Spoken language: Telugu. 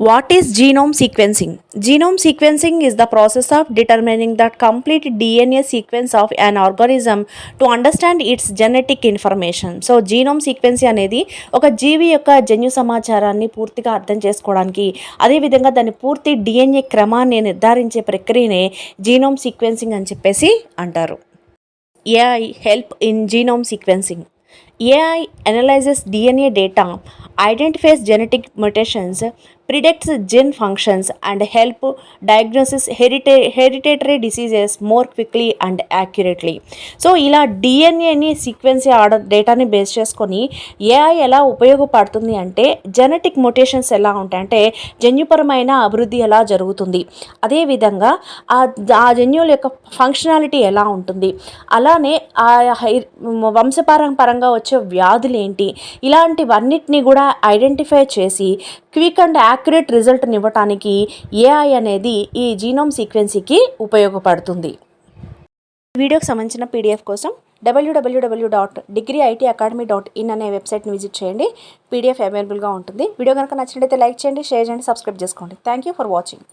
What is genome sequencing? Genome sequencing is the process of determining the complete DNA sequence of an organism to understand its genetic information. So genome sequencing అనేది ఒక జీవి యొక్క జన్యు సమాచారాన్ని పూర్తిగా అర్థం చేసుకోవడానికి, అదేవిధంగా దాని పూర్తి డిఎన్ఏ క్రమాన్ని నిర్ధారించే ప్రక్రియనే జీనోమ్ సీక్వెన్సింగ్ అని చెప్పేసి అంటారు. AI help in genome sequencing. AI analyzes DNA data, identifies genetic mutations, predicts gene functions, and help diagnose hereditary diseases more quickly and accurately. So ఇలా డిఎన్ఏని సీక్వెన్స్ డేటాని బేస్ చేసుకొని ఏఐ ఎలా ఉపయోగపడుతుంది అంటే, జెనెటిక్ మొటేషన్స్ ఎలా ఉంటాయంటే జన్యుపరమైన అభివృద్ధి ఎలా జరుగుతుంది, అదేవిధంగా ఆ జన్యువుల యొక్క ఫంక్షనాలిటీ ఎలా ఉంటుంది, అలానే ఆ వంశపారంపరంగా వచ్చే వ్యాధులు ఏంటి, ఇలాంటివన్నిటిని కూడా ఐడెంటిఫై చేసి క్విక్ అండ్ యాక్యురేట్ రిజల్ట్ని ఇవ్వటానికి ఏఐ అనేది ఈ జీనోమ్ సీక్వెన్సీకి ఉపయోగపడుతుంది. ఈ వీడియోకి సంబంధించిన పీడిఎఫ్ కోసం www.degreeitacademy.in అనే వెబ్సైట్ని విజిట్ చేయండి. పీడిఎఫ్ అవైలబుల్గా ఉంటుంది. వీడియో కనుక నచ్చినట్లయితే లైక్ చేయండి, షేర్ చేయండి, సబ్స్క్రైబ్ చేసుకోండి. Thank you for watching.